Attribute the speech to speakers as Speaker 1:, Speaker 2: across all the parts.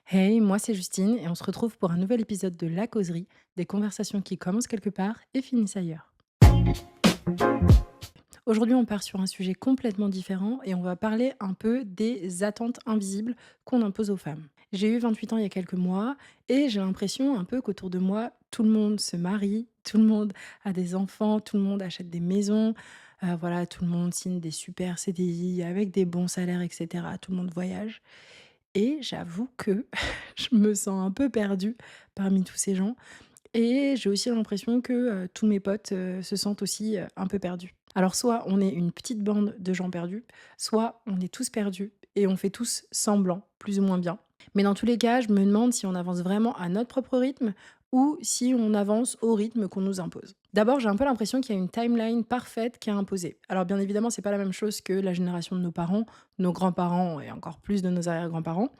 Speaker 1: Hey, moi c'est Justine et on se retrouve pour un nouvel épisode de La Causerie, des conversations qui commencent quelque part et finissent ailleurs. Aujourd'hui, on part sur un sujet complètement différent et on va parler un peu des attentes invisibles qu'on impose aux femmes. J'ai eu 28 ans il y a quelques mois et j'ai l'impression un peu qu'autour de moi, tout le monde se marie, tout le monde a des enfants, tout le monde achète des maisons, voilà, tout le monde signe des super CDI avec des bons salaires, etc. Tout le monde voyage. Et j'avoue que je me sens un peu perdue parmi tous ces gens et j'ai aussi l'impression que, tous mes potes, se sentent aussi, un peu perdus. Alors soit on est une petite bande de gens perdus, soit on est tous perdus et on fait tous semblant, plus ou moins bien. Mais dans tous les cas, je me demande si on avance vraiment à notre propre rythme ou si on avance au rythme qu'on nous impose. D'abord, j'ai un peu l'impression qu'il y a une timeline parfaite qui est imposée. Alors bien évidemment, c'est pas la même chose que la génération de nos parents, nos grands-parents et encore plus de nos arrière-grands-parents.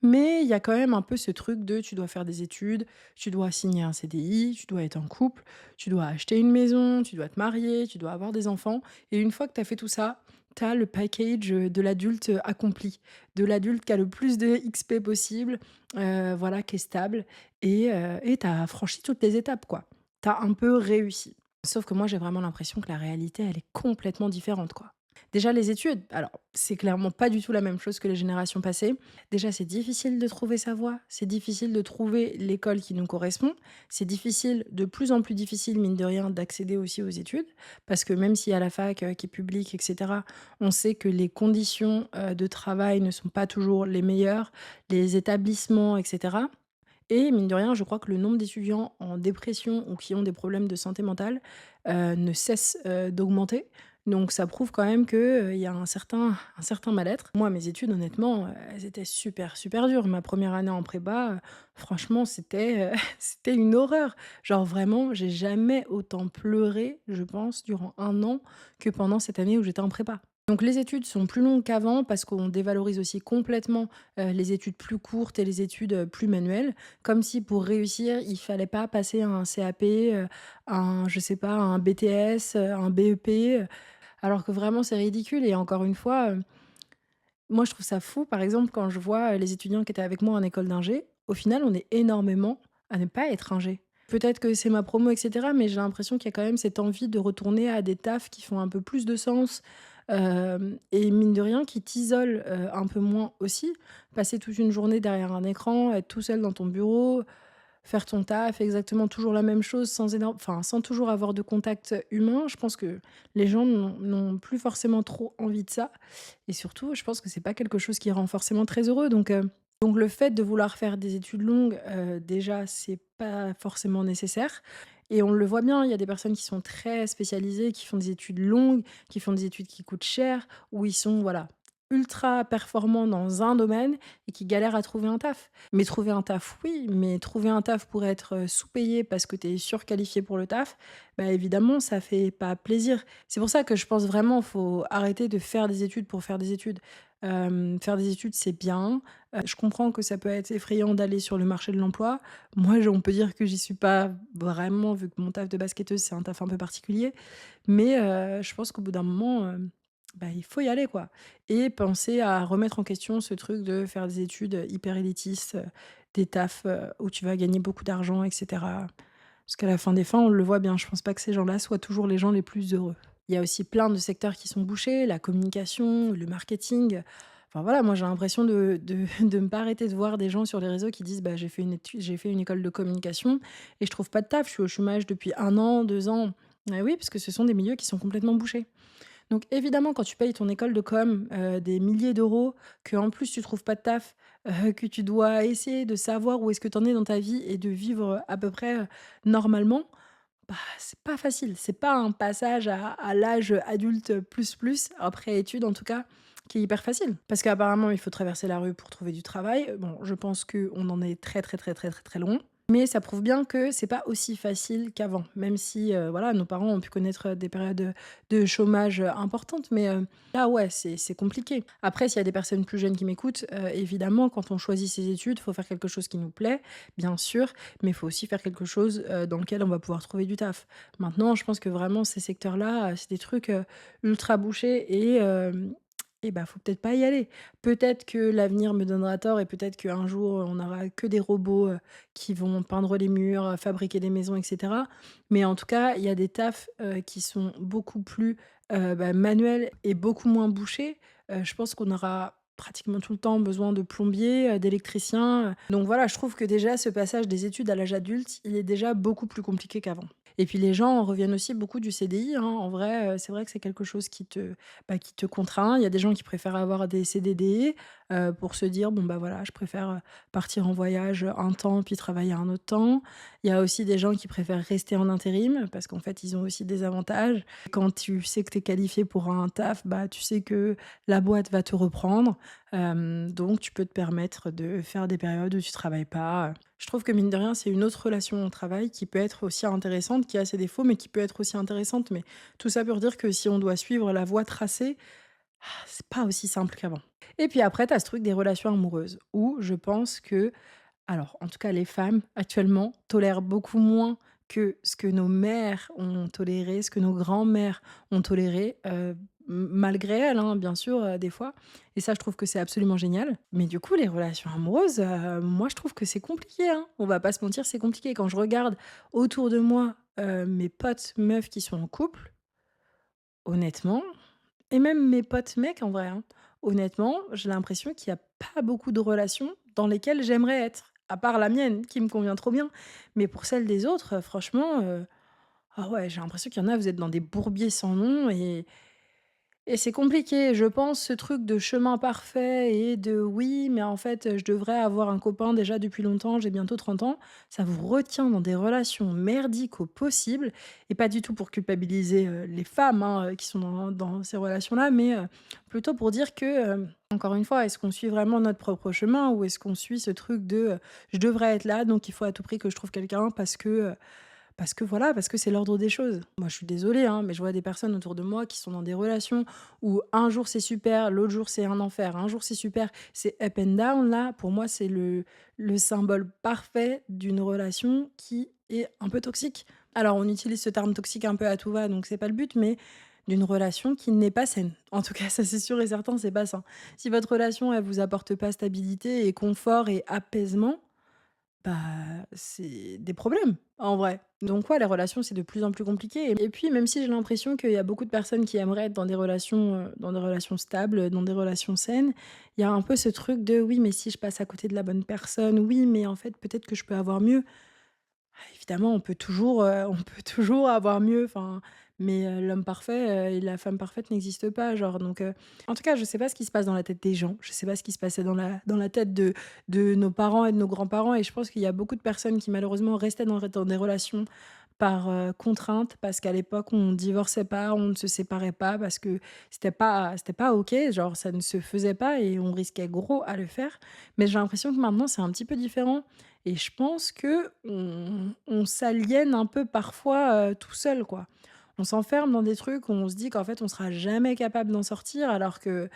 Speaker 1: Mais il y a quand même un peu ce truc de tu dois faire des études, tu dois signer un CDI, tu dois être en couple, tu dois acheter une maison, tu dois te marier, tu dois avoir des enfants. Et une fois que tu as fait tout ça, tu as le package de l'adulte accompli, de l'adulte qui a le plus de XP possible, voilà, qui est stable. Et tu as franchi toutes les étapes, quoi. Tu as un peu réussi. Sauf que moi, j'ai vraiment l'impression que la réalité, elle est complètement différente, quoi. Déjà, les études, alors, c'est clairement pas du tout la même chose que les générations passées. Déjà, c'est difficile de trouver sa voie, c'est difficile de trouver l'école qui nous correspond, c'est difficile, de plus en plus difficile, mine de rien, d'accéder aussi aux études, parce que même si à la fac, qui est publique et cetera, on sait que les conditions, de travail ne sont pas toujours les meilleures, les établissements et cetera. Et mine de rien, je crois que le nombre d'étudiants en dépression ou qui ont des problèmes de santé mentale, ne cesse, d'augmenter. Donc ça prouve quand même qu'il y a un certain mal-être. Moi, mes études, honnêtement, elles étaient super, super dures. Ma première année en prépa, franchement, c'était, c'était une horreur. Genre vraiment, j'ai jamais autant pleuré, je pense, durant un an que pendant cette année où j'étais en prépa. Donc les études sont plus longues qu'avant parce qu'on dévalorise aussi complètement, les études plus courtes et les études, plus manuelles. Comme si pour réussir, il fallait pas passer un CAP, un je sais pas, un BTS, un BEP, alors que vraiment c'est ridicule et encore une fois, moi je trouve ça fou par exemple quand je vois, les étudiants qui étaient avec moi en école d'ingé, au final on est énormément à ne pas être ingé. Peut-être que c'est ma promo et cetera, mais j'ai l'impression qu'il y a quand même cette envie de retourner à des tafs qui font un peu plus de sens, et mine de rien qui t'isolent, un peu moins aussi. Passer toute une journée derrière un écran, être tout seul dans ton bureau, faire ton taf, exactement toujours la même chose sans toujours avoir de contact, humain. Je pense que les gens n'ont plus forcément trop envie de ça et surtout, je pense que c'est pas quelque chose qui rend forcément très heureux donc le fait de vouloir faire des études longues, déjà, c'est pas forcément nécessaire et on le voit bien, il y a des personnes qui sont très spécialisées, qui font des études longues, qui font des études qui coûtent cher, où ils sont, voilà, ultra performants dans un domaine et qui galèrent à trouver un taf. Mais trouver un taf, oui, mais trouver un taf pour être, sous-payé parce que tu es surqualifié pour le taf, bah, évidemment, ça fait pas plaisir. C'est pour ça que je pense vraiment, faut arrêter de faire des études pour faire des études. Faire des études, c'est bien. Je comprends que ça peut être effrayant d'aller sur le marché de l'emploi. Moi, on peut dire que j'y suis pas vraiment, vu que mon taf de basketteuse, c'est un taf un peu particulier. Mais, je pense qu'au bout d'un moment, bah, il faut y aller, quoi. Et penser à remettre en question ce truc de faire des études, hyper élitistes, des tafs, où tu vas gagner beaucoup d'argent et cetera. Parce qu'à la fin des fins, on le voit bien, je pense pas que ces gens-là soient toujours les gens les plus heureux. Il y a aussi plein de secteurs qui sont bouchés, la communication, le marketing. Enfin voilà, moi j'ai l'impression de de ne pas arrêter de voir des gens sur les réseaux qui disent: «Bah, j'ai fait une école de communication et je trouve pas de taf, je suis au chômage depuis 1 an, 2 ans». Ah oui, parce que ce sont des milieux qui sont complètement bouchés. Donc évidemment, quand tu payes ton école de com, des milliers d'euros, qu'en plus tu trouves pas de taf, que tu dois essayer de savoir où est-ce que tu en es dans ta vie et de vivre, à peu près, normalement, bah, c'est pas facile. C'est pas un passage à l'âge adulte, plus, après études en tout cas, qui est hyper facile. Parce qu'apparemment, il faut traverser la rue pour trouver du travail. Bon, je pense qu'on en est très, très, très, très, très, très loin. Mais ça prouve bien que c'est pas aussi facile qu'avant. Même si, voilà, nos parents ont pu connaître, des périodes, de chômage, importantes. Mais, là, ouais, c'est compliqué. Après, s'il y a des personnes plus jeunes qui m'écoutent, évidemment, quand on choisit ses études, il faut faire quelque chose qui nous plaît, bien sûr, mais il faut aussi faire quelque chose, dans lequel on va pouvoir trouver du taf. Maintenant, je pense que vraiment ces secteurs-là, c'est des trucs, ultra bouchés et et bah, faut peut-être pas y aller. Peut-être que l'avenir me donnera tort et peut-être qu'un jour, on n'aura que des robots, qui vont peindre les murs, fabriquer des maisons et cetera. Mais en tout cas, il y a des tafs, qui sont beaucoup plus, manuels et beaucoup moins bouchés. Je pense qu'on aura pratiquement tout le temps besoin de plombiers, d'électriciens, donc voilà, je trouve que déjà ce passage des études à l'âge adulte, il est déjà beaucoup plus compliqué qu'avant. Et puis les gens reviennent aussi beaucoup du CDI, hein. En vrai, c'est vrai que c'est quelque chose qui te contraint. Il y a des gens qui préfèrent avoir des CDD, pour se dire: «Bon, bah, voilà, je préfère, partir en voyage, un temps puis travailler un autre temps». Il y a aussi des gens qui préfèrent rester en intérim parce qu'en fait, ils ont aussi des avantages. Quand tu sais que tu es qualifié pour un taf, bah, tu sais que la boîte va te reprendre, donc tu peux te permettre de faire des périodes où tu travailles pas. Je trouve que mine de rien, c'est une autre relation au travail qui peut être aussi intéressante, qui a ses défauts, mais qui peut être aussi intéressante. Mais tout ça pour dire que si on doit suivre la voie tracée, c'est pas aussi simple qu'avant. Et puis après, tu as ce truc des relations amoureuses où je pense que, alors en tout cas les femmes actuellement tolèrent beaucoup moins que ce que nos mères ont toléré, ce que nos grands-mères ont toléré, malgré elles, hein, bien sûr, des fois. Et ça, je trouve que c'est absolument génial. Mais du coup, les relations amoureuses, moi je trouve que c'est compliqué, hein. On va pas se mentir, c'est compliqué. Quand je regarde autour de moi, mes potes meufs qui sont en couple, honnêtement, et même mes potes mecs en vrai, hein. Honnêtement, j'ai l'impression qu'il y a pas beaucoup de relations dans lesquelles j'aimerais être, à part la mienne qui me convient trop bien. Mais pour celle des autres, franchement, ah ouais, j'ai l'impression qu'il y en a, vous êtes dans des bourbiers sans nom et c'est compliqué. Je pense ce truc de chemin parfait et de oui, mais en fait, je devrais avoir un copain déjà depuis longtemps, j'ai bientôt 30 ans. Ça vous retient dans des relations merdiques au possible et pas du tout pour culpabiliser, les femmes, hein, qui sont dans ces relations-là, mais plutôt pour dire que, encore une fois, est-ce qu'on suit vraiment notre propre chemin ou est-ce qu'on suit ce truc de, «Je devrais être là, donc il faut à tout prix que je trouve quelqu'un parce que voilà, parce que c'est l'ordre des choses. Moi, je suis désolée, hein, mais je vois des personnes autour de moi qui sont dans des relations où un jour c'est super, l'autre jour c'est un enfer. Un jour c'est super, c'est up and down. Là, pour moi, c'est le symbole parfait d'une relation qui est un peu toxique. Alors, on utilise ce terme toxique un peu à tout va, donc c'est pas le but, mais d'une relation qui n'est pas saine. En tout cas, ça c'est sûr et certain, c'est pas sain. Si votre relation, elle vous apporte pas stabilité et confort et apaisement, bah, c'est des problèmes, en vrai. Donc ouais, les relations, c'est de plus en plus compliqué et puis même si j'ai l'impression qu'il y a beaucoup de personnes qui aimeraient être dans des relations stables, dans des relations saines, il y a un peu ce truc de: «Oui, mais si je passe à côté de la bonne personne, oui, mais en fait, peut-être que je peux avoir mieux». Évidemment, on peut toujours avoir mieux, enfin, mais l'homme parfait, et la femme parfaite n'existent pas, genre, donc en tout cas, je sais pas ce qui se passe dans la tête des gens. Je sais pas ce qui se passait dans la tête de nos parents et de nos grands-parents et je pense qu'il y a beaucoup de personnes qui malheureusement restaient dans des relations par, contrainte, parce qu'à l'époque, on divorçait pas, on ne se séparait pas parce que c'était pas OK, genre ça ne se faisait pas et on risquait gros à le faire. Mais j'ai l'impression que maintenant, c'est un petit peu différent et je pense qu'on s'aliène un peu parfois, tout seul, quoi. On s'enferme dans des trucs où on se dit qu'en fait, on sera jamais capable d'en sortir alors que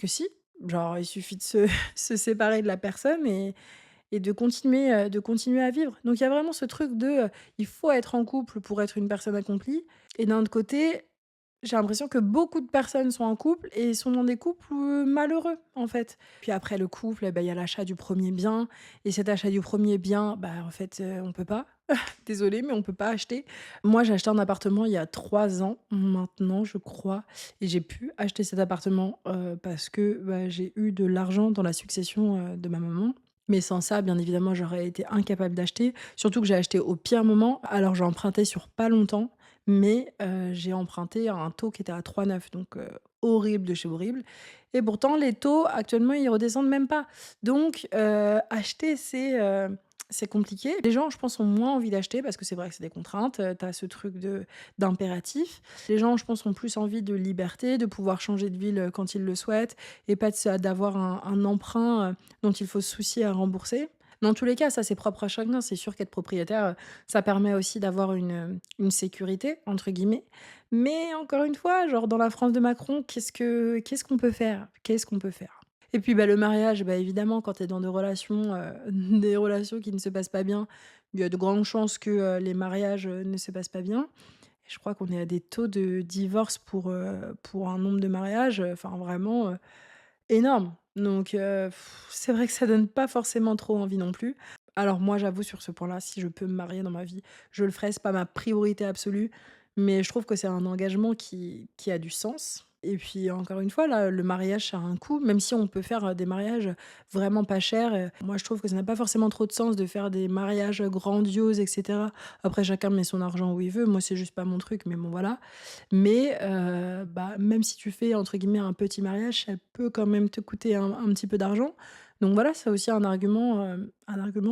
Speaker 1: si. Genre, il suffit de se se séparer de la personne et de continuer à vivre. Donc il y a vraiment ce truc de, il faut être en couple pour être une personne accomplie et d'un autre côté, j'ai l'impression que beaucoup de personnes sont en couple et sont dans des couples, malheureux, en fait. Puis après le couple, eh bah, il y a l'achat du premier bien et cet achat du premier bien, bah, en fait, on peut pas. Désolée, mais on peut pas acheter. Moi, j'ai acheté un appartement il y a 3 ans maintenant, je crois et j'ai pu acheter cet appartement, parce que, bah, j'ai eu de l'argent dans la succession, de ma maman. Mais sans ça, bien évidemment, j'aurais été incapable d'acheter. Surtout que j'ai acheté au pire moment. Alors j'ai emprunté sur pas longtemps, mais j'ai emprunté à un taux qui était à 3,9, donc horrible de chez horrible et pourtant les taux actuellement, ils redescendent même pas. Donc acheter, c'est compliqué. Les gens, je pense, ont moins envie d'acheter parce que c'est vrai que c'est des contraintes, tu as ce truc de d'impératif. Les gens, je pense, ont plus envie de liberté, de pouvoir changer de ville, quand ils le souhaitent et pas d'avoir un emprunt, dont il faut se soucier à rembourser. Dans tous les cas, ça, c'est propre à chacun. C'est sûr qu'être propriétaire, ça permet aussi d'avoir une «sécurité» entre guillemets. Mais encore une fois, genre dans la France de Macron, qu'est-ce qu'on peut faire? Qu'est-ce qu'on peut faire? Et puis, bah, le mariage, bah, évidemment, quand tu es dans des relations, des relations qui ne se passent pas bien, il y a de grandes chances que, les mariages, ne se passent pas bien. Je crois qu'on est à des taux de divorce pour un nombre de mariages, enfin vraiment, énorme. Donc c'est vrai que ça donne pas forcément trop envie non plus. Alors moi, j'avoue sur ce point-là, si je peux me marier dans ma vie, je le ferai, c'est pas ma priorité absolue, mais je trouve que c'est un engagement qui a du sens. Et puis encore une fois, là, le mariage, ça a un coût, même si on peut faire, des mariages vraiment pas chers, moi je trouve que ça n'a pas forcément trop de sens de faire des mariages grandioses et cetera. Après chacun met son argent où il veut, moi c'est juste pas mon truc, mais bon voilà. Mais bah, même si tu fais entre guillemets «un petit mariage», ça peut quand même te coûter un petit peu d'argent. Donc voilà, c'est aussi un argument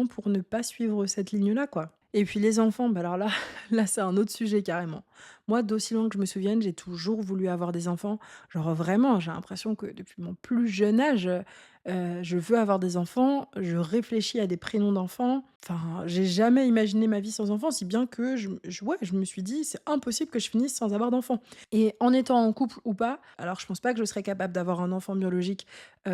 Speaker 1: pour ne pas suivre cette ligne-là, quoi. Et puis les enfants, bah, alors là, là, c'est un autre sujet carrément. Moi, d'aussi loin que je me souvienne, j'ai toujours voulu avoir des enfants. Genre vraiment, j'ai l'impression que depuis mon plus jeune âge, je veux avoir des enfants, je réfléchis à des prénoms d'enfants. Enfin, j'ai jamais imaginé ma vie sans enfants, si bien que ouais, je me suis dit: «C'est impossible que je finisse sans avoir d'enfants». Et en étant en couple ou pas, alors je pense pas que je serais capable d'avoir un enfant biologique,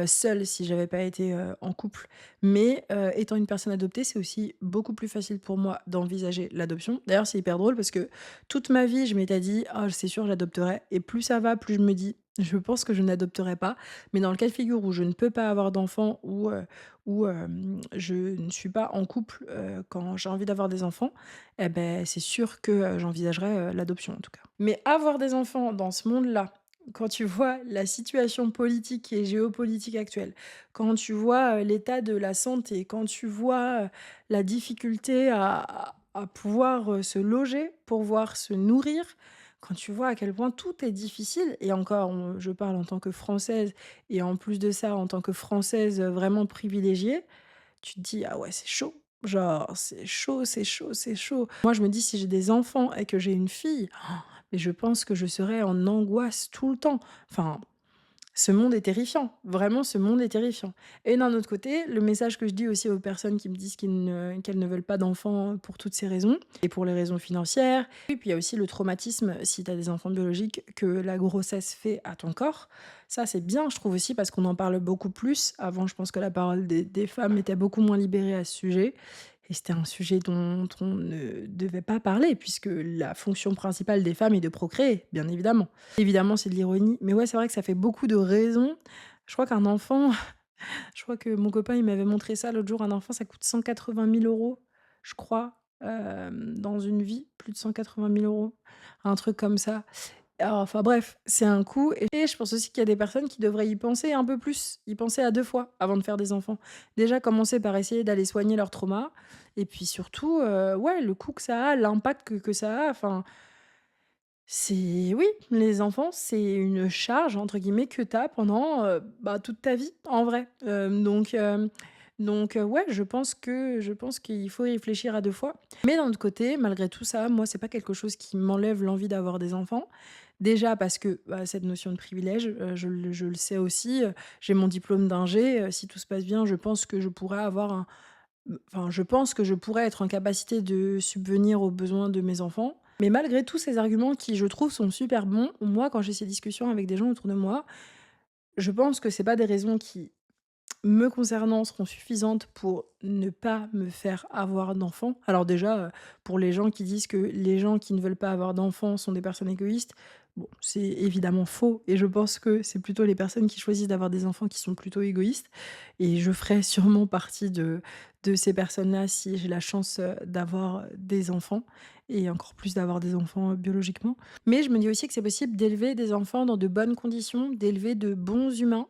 Speaker 1: seule si j'avais pas été, en couple. Mais, étant une personne adoptée, c'est aussi beaucoup plus facile pour moi d'envisager l'adoption. D'ailleurs, c'est hyper drôle parce que toute ma vie, je m'étais dit: «Ah, c'est sûr, j'adopterai» et plus ça va, plus je me dis: «Je pense que je n'adopterai pas». Mais dans le cas de figure où je ne peux pas avoir d'enfant ou je ne suis pas en couple, quand j'ai envie d'avoir des enfants, et ben c'est sûr que, j'envisagerais, l'adoption en tout cas. Mais avoir des enfants dans ce monde-là, quand tu vois la situation politique et géopolitique actuelle, quand tu vois, l'état de la santé, quand tu vois, la difficulté à pouvoir, se loger, pouvoir se nourrir, quand tu vois à quel point tout est difficile et encore je parle en tant que Française et en plus de ça, en tant que Française, vraiment privilégiée, tu te dis: «Ah ouais, c'est chaud». Genre, c'est chaud, c'est chaud, c'est chaud. Moi, je me dis: «Si j'ai des enfants et que j'ai une fille, mais je pense que je serais en angoisse tout le temps». Enfin, ce monde est terrifiant. Vraiment, ce monde est terrifiant. Et d'un autre côté, le message que je dis aussi aux personnes qui me disent qu'elles ne veulent pas d'enfants pour toutes ces raisons et pour les raisons financières. Et puis il y a aussi le traumatisme, si tu as des enfants biologiques, que la grossesse fait à ton corps. Ça, c'est bien, je trouve aussi, parce qu'on en parle beaucoup plus. Avant, je pense que la parole des femmes était beaucoup moins libérée à ce sujet. Et c'était un sujet dont on ne devait pas parler, puisque la fonction principale des femmes est de procréer, bien évidemment. Évidemment, c'est de l'ironie, mais ouais, c'est vrai que ça fait beaucoup de raisons. Je crois qu'un enfant je crois que mon copain, il m'avait montré ça l'autre jour, un enfant, ça coûte 180 000 €, je crois, dans une vie, plus de 180 000 €, un truc comme ça. Alors, enfin bref, c'est un coût et je pense aussi qu'il y a des personnes qui devraient y penser un peu plus, y penser à 2 fois avant de faire des enfants. Déjà commencer par essayer d'aller soigner leur trauma et puis surtout, ouais, le coût que ça a, l'impact que ça a, enfin c'est oui, les enfants, c'est une «charge» entre guillemets que tu as pendant, bah, toute ta vie en vrai. Ouais, je pense qu'il faut y réfléchir à 2 fois. Mais d'un autre côté, malgré tout ça, moi, c'est pas quelque chose qui m'enlève l'envie d'avoir des enfants. Déjà parce que, bah, cette notion de privilège, je le sais aussi, j'ai mon diplôme d'ingé, si tout se passe bien, je pense que je pourrais avoir enfin, je pense que je pourrais être en capacité de subvenir aux besoins de mes enfants. Mais malgré tous ces arguments qui, je trouve, sont super bons, moi, quand j'ai ces discussions avec des gens autour de moi, je pense que c'est pas des raisons qui, me concernant, seront suffisantes pour ne pas me faire avoir d'enfants. Alors déjà, pour les gens qui disent que les gens qui ne veulent pas avoir d'enfants sont des personnes égoïstes, bon, c'est évidemment faux et je pense que c'est plutôt les personnes qui choisissent d'avoir des enfants qui sont plutôt égoïstes et je ferai sûrement partie de ces personnes-là si j'ai la chance, d'avoir des enfants et encore plus d'avoir des enfants, biologiquement. Mais je me dis aussi que c'est possible d'élever des enfants dans de bonnes conditions, d'élever de bons humains,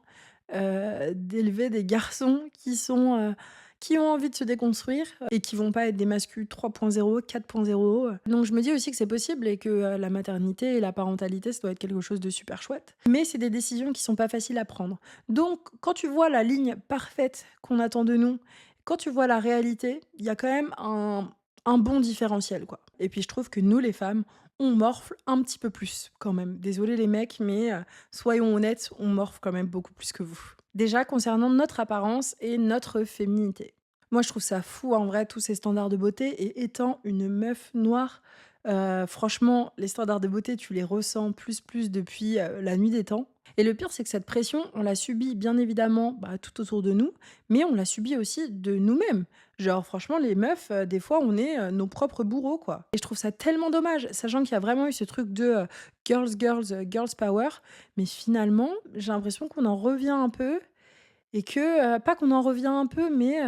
Speaker 1: d'élever des garçons qui ont envie de se déconstruire et qui vont pas être des masculins 3.0, 4.0. Donc je me dis aussi que c'est possible et que, la maternité et la parentalité, ça doit être quelque chose de super chouette. Mais c'est des décisions qui sont pas faciles à prendre. Donc quand tu vois la ligne parfaite qu'on attend de nous, quand tu vois la réalité, il y a quand même un bon différentiel, quoi. Et puis je trouve que nous, les femmes, on morfle un petit peu plus quand même. Désolé les mecs, mais soyons honnêtes, on morphe quand même beaucoup plus que vous. Déjà concernant notre apparence et notre féminité. Moi, je trouve ça fou en vrai tous ces standards de beauté et étant une meuf noire, Franchement, les standards de beauté, tu les ressens plus depuis, la nuit des temps et le pire, c'est que cette pression, on la subit bien évidemment, bah, tout autour de nous, mais on la subit aussi de nous-mêmes. Genre franchement, les meufs, des fois, on est, nos propres bourreaux, quoi et je trouve ça tellement dommage, sachant qu'il y a vraiment eu ce truc de, girls power, mais finalement, j'ai l'impression qu'on en revient un peu et que, pas qu'on en revient un peu, mais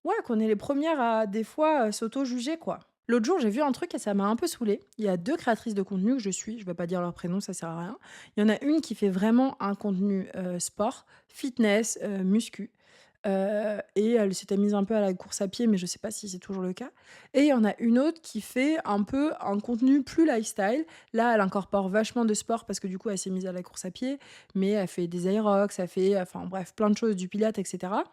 Speaker 1: ouais, qu'on est les premières à des fois, s'auto-juger, quoi. L'autre jour, j'ai vu un truc et ça m'a un peu saoulée. Il y a 2 créatrices de contenu que je suis, je vais pas dire leur prénom, ça sert à rien. Il y en a une qui fait vraiment un contenu, sport, fitness, muscu, et elle s'était mise un peu à la course à pied, mais je sais pas si c'est toujours le cas et il y en a une autre qui fait un peu un contenu plus lifestyle. Là, elle incorpore vachement de sport parce que du coup, elle s'est mise à la course à pied, mais elle fait des aérox, elle fait, enfin bref, plein de choses, du pilates et cetera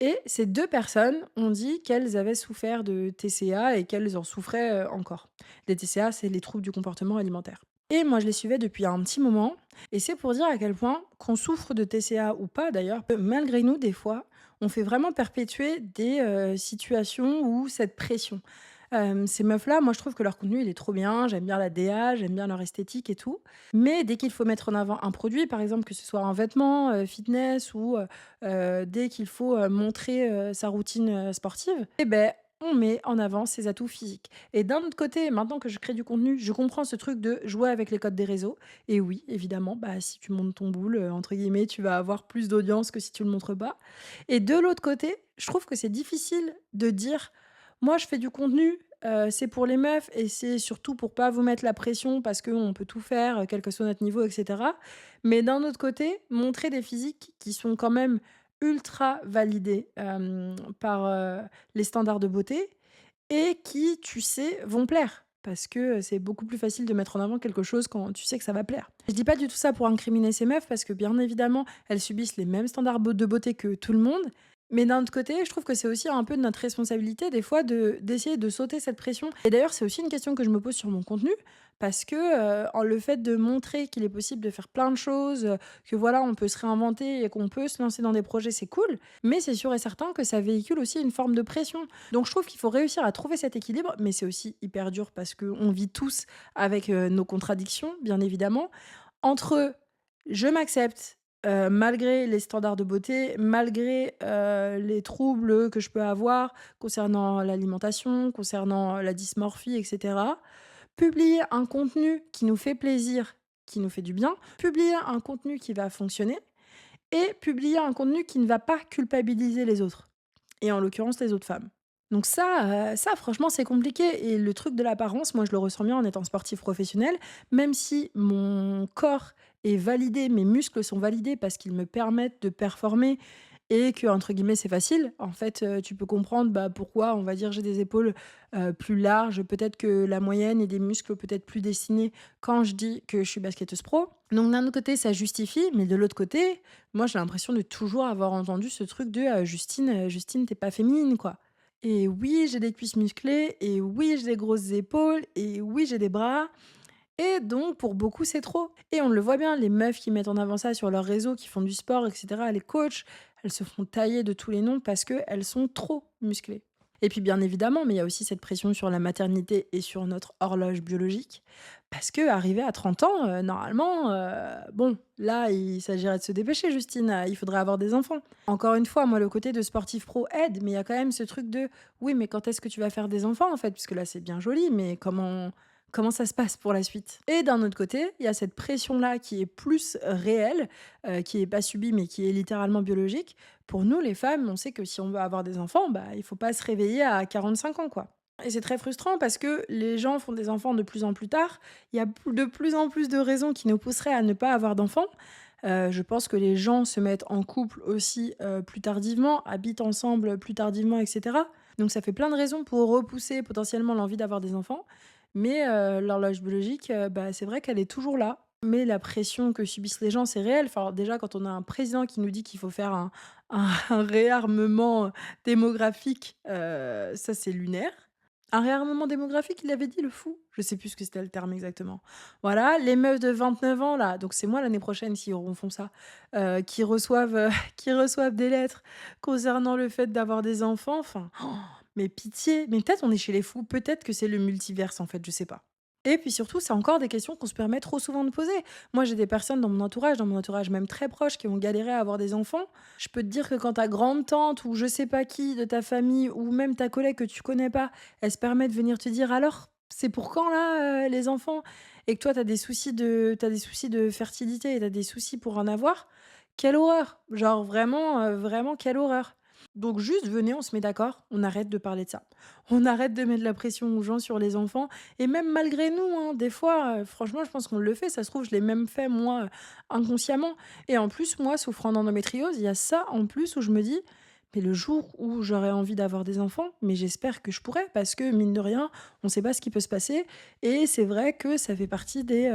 Speaker 1: et ces 2 personnes ont dit qu'elles avaient souffert de TCA et qu'elles en souffraient, encore. Les TCA, c'est les troubles du comportement alimentaire et moi, je les suivais depuis un petit moment et c'est pour dire à quel point qu'on souffre de TCA ou pas d'ailleurs, malgré nous, des fois, on fait vraiment perpétuer des, situations où cette pression. Ces meufs-là, moi, je trouve que leur contenu, il est trop bien. J'aime bien la DA, j'aime bien leur esthétique et tout. Mais dès qu'il faut mettre en avant un produit, par exemple, que ce soit un vêtement, fitness ou dès qu'il faut, montrer, sa routine, sportive et ben on met en avant ses atouts physiques et d'un autre côté, maintenant que je crée du contenu, je comprends ce truc de jouer avec les codes des réseaux et oui, évidemment, bah, si tu montes ton boule, entre guillemets, tu vas avoir plus d'audience que si tu le montres pas et de l'autre côté, je trouve que c'est difficile de dire: «Moi, je fais du contenu, c'est pour les meufs et c'est surtout pour pas vous mettre la pression parce qu'on peut tout faire, quel que soit notre niveau et cetera». Mais d'un autre côté, montrer des physiques qui sont quand même ultra validés, par, les standards de beauté et qui, tu sais, vont plaire. Parce que, c'est beaucoup plus facile de mettre en avant quelque chose quand tu sais que ça va plaire. Je dis pas du tout ça pour incriminer ces meufs parce que bien évidemment, elles subissent les mêmes standards de beauté que tout le monde. Mais d'un autre côté, je trouve que c'est aussi un peu de notre responsabilité des fois d'essayer de sauter cette pression. Et d'ailleurs, c'est aussi une question que je me pose sur mon contenu parce que, en le fait de montrer qu'il est possible de faire plein de choses, que voilà, on peut se réinventer et qu'on peut se lancer dans des projets, c'est cool. Mais c'est sûr et certain que ça véhicule aussi une forme de pression. Donc je trouve qu'il faut réussir à trouver cet équilibre, mais c'est aussi hyper dur parce qu'on vit tous avec, nos contradictions, bien évidemment, entre je m'accepte, malgré les standards de beauté, malgré, les troubles que je peux avoir concernant l'alimentation, concernant la dysmorphie et cetera. Publier un contenu qui nous fait plaisir, qui nous fait du bien, publier un contenu qui va fonctionner et publier un contenu qui ne va pas culpabiliser les autres et en l'occurrence les autres femmes. Donc ça franchement c'est compliqué et le truc de l'apparence, moi je le ressens bien en étant sportif professionnel, même si mon corps est validé, mes muscles sont validés parce qu'ils me permettent de performer et que entre guillemets «c'est facile». En fait, tu peux comprendre, bah, pourquoi on va dire j'ai des épaules, plus larges, peut-être que la moyenne et des muscles peut-être plus dessinés quand je dis que je suis basketteuse pro. Donc d'un autre côté ça justifie, mais de l'autre côté, moi j'ai l'impression de toujours avoir entendu ce truc de, Justine tu pas féminine quoi». Et oui, j'ai des cuisses musclées et oui, j'ai des grosses épaules et oui, j'ai des bras et donc pour beaucoup, c'est trop. Et on le voit bien, les meufs qui mettent en avant ça sur leurs réseaux, qui font du sport et cetera, les coachs, elles se font tailler de tous les noms parce qu'elles sont trop musclées. Et puis bien évidemment, mais il y a aussi cette pression sur la maternité et sur notre horloge biologique parce qu'arrivé à 30 ans, normalement, bon, là, il s'agirait de se dépêcher Justine, il faudrait avoir des enfants. Encore une fois, moi, le côté de sportif pro aide, mais il y a quand même ce truc de: «Oui, mais quand est-ce que tu vas faire des enfants, en fait?» puisque là, c'est bien joli, mais comment ça se passe pour la suite? Et d'un autre côté, il y a cette pression-là qui est plus réelle, qui est pas subie, mais qui est littéralement biologique. Pour nous, les femmes, on sait que si on veut avoir des enfants, bah, il faut pas se réveiller à 45 ans, quoi. Et c'est très frustrant parce que les gens font des enfants de plus en plus tard. Il y a de plus en plus de raisons qui nous pousseraient à ne pas avoir d'enfants. Je pense que les gens se mettent en couple aussi, plus tardivement, habitent ensemble plus tardivement et cetera. Donc ça fait plein de raisons pour repousser potentiellement l'envie d'avoir des enfants. Mais l'horloge biologique, bah, c'est vrai qu'elle est toujours là. Mais la pression que subissent les gens, c'est réel. Enfin, déjà, quand on a un président qui nous dit qu'il faut faire un réarmement démographique, ça, c'est lunaire. Un réarmement démographique, il avait dit, le fou? Je sais plus ce que c'était le terme exactement. Voilà, les meufs de 29 ans là, donc c'est moi l'année prochaine si on font ça, qui reçoivent, qui reçoivent des lettres concernant le fait d'avoir des enfants, enfin, Mais pitié, mais peut-être on est chez les fous, peut-être que c'est le multiverse en fait, je sais pas. Et puis surtout, c'est encore des questions qu'on se permet trop souvent de poser. Moi, j'ai des personnes dans mon entourage même très proche, qui ont galéré à avoir des enfants. Je peux te dire que quand ta grande-tante ou je sais pas qui de ta famille ou même ta collègue que tu connais pas, elle se permet de venir te dire: «Alors, c'est pour quand là, les enfants?» et que toi tu des soucis de fertilité et tu as des soucis pour en avoir, quelle horreur! Genre vraiment, vraiment quelle horreur! Donc juste venez, on se met d'accord, on arrête de parler de ça. On arrête de mettre la pression aux gens sur les enfants et même malgré nous, hein, des fois, franchement, je pense qu'on le fait. Ça se trouve, je l'ai même fait moi, inconsciemment et en plus, moi, souffrant d'endométriose, il y a ça en plus où je me dis: «Mais le jour où j'aurai envie d'avoir des enfants, mais j'espère que je pourrai» parce que mine de rien, on ne sait pas ce qui peut se passer et c'est vrai que ça fait partie des